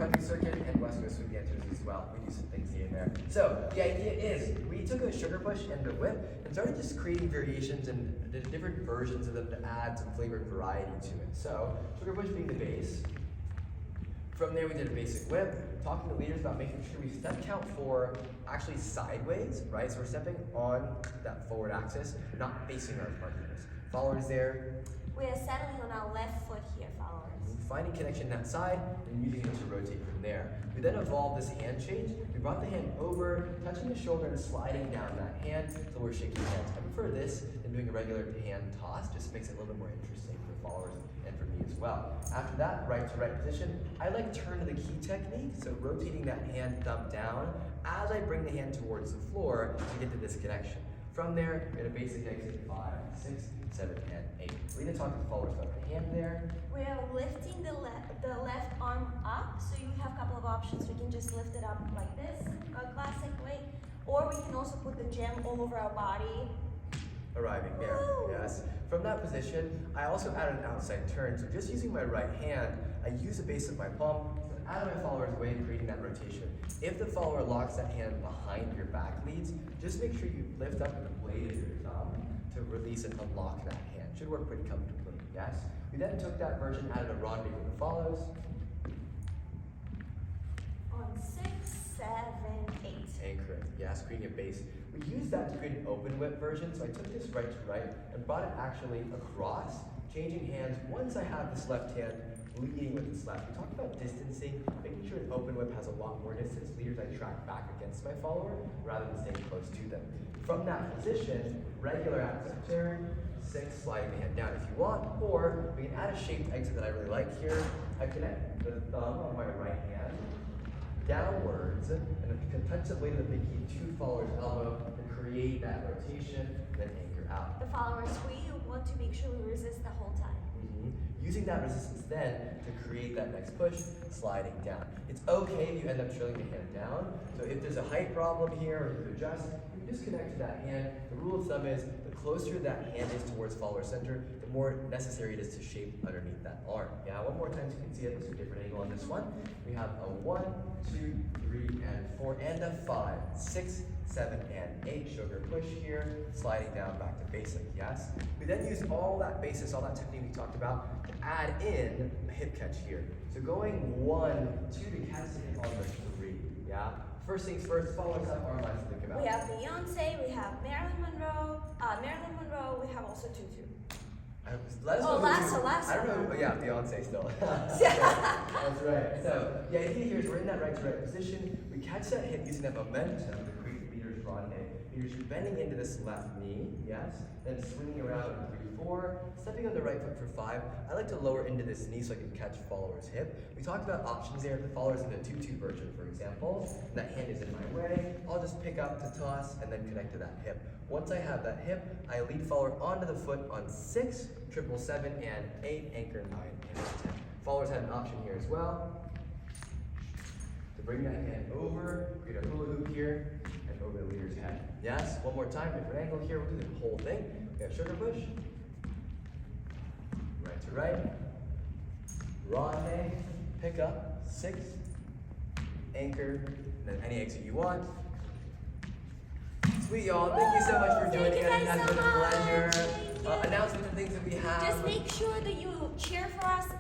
country circuit and West Coast would be enters as well. We do some things here and there. So the idea is we took a sugar bush and a whip and started just creating variations and different versions of them to add some flavor and variety to it. So sugar bush being the base. From there we did a basic whip, talking to leaders about making sure we step count for actually sideways, right? So we're stepping on that forward axis, not facing our partners. Followers there. We are settling on our left foot here, followers. Finding connection that side and using it to rotate from there. We then evolved this hand change. We brought the hand over, touching the shoulder and sliding down that hand so we're shaking hands. I prefer this than doing a regular hand toss, just makes it a little bit more interesting for followers and for me as well. After that, right to right position, I like turn to the key technique, so rotating that hand thumb down as I bring the hand towards the floor to get to this connection. From there, we had a basic exit 5, 6, 7, and 8. We're going to talk to the followers about the hand there. We are lifting the left arm up, so you have a couple of options. We can just lift it up like this, a classic way, or we can also put the gem all over our body. Arriving there, yes. From that position, I also added an outside turn. So just using my right hand, I use the base of my palm, out of my follower's way, creating that rotation. If the follower locks that hand behind your back leads, just make sure you lift up the blade of your thumb to release and unlock that hand. Should work pretty comfortably, yes? We then took that version, added a rendezvous that follows. On 6, 7, 8. Anchoring, yes, creating a base. We used that to create an open whip version, so I took this right to right and brought it actually across, changing hands once I have this left hand leading with this left. We talked about distancing, making sure an open whip has a lot more distance. Leaders I track back against my follower rather than staying close to them. From that position, regular axis turn, 6, sliding the hand down if you want, or we can add a shaped exit that I really like here. I connect the thumb on my right hand downwards and touch the blade of the pinky to follower's elbow to create that rotation, then anchor out. The followers, we want to make sure we resist the whole time. Using that resistance then to create that next push, sliding down. It's okay if you end up drilling the hand down. So if there's a height problem here or you adjust, you can just connect to that hand. The rule of thumb is the closer that hand is towards follower center, the more necessary it is to shape underneath that arm. Yeah, one more time so you can see it. There's a different angle on this one. We have a 1, 2, 3, and 4, and a 5, 6, 7, and 8. Sugar push here, sliding down back to basic, yes? We then use all that basis, all that technique we talked about to add in a hip catch here. So going 1, 2 to catch the hip on the 3, yeah? First things first, followers have arm lines to think about. We have Beyonce, we have Marilyn Monroe, we have also Tutu. Let us know Lasso. I don't know. Oh, yeah, Beyonce still. That's right. So the idea here is we're in that right to right position. We catch that hip using that momentum to create leader's rendezvous. Leader's bending into this left knee, yes. Then swinging around in 3, 4. Stepping on the right foot for 5. I like to lower into this knee so I can catch follower's hip. We talked about options there. If the follower's in the 2-2 version, for example, and that hand is in my way, I'll just pick up to toss and then connect to that hip. Once I have that hip, I lead follower onto the foot on 6, 7, 7, and 8, anchor 9, and 10. Followers have an option here as well to bring that hand over, create a hula hoop here, and over the leader's head. Yes, one more time, different angle here. We'll do the whole thing. We have sugar push, right to right, rendezvous, pick up, 6, anchor, and then any exit you want. Sweet, y'all. Thank you so much for joining us. That's been a pleasure. Announcements and things that we have. Just make sure that you cheer for us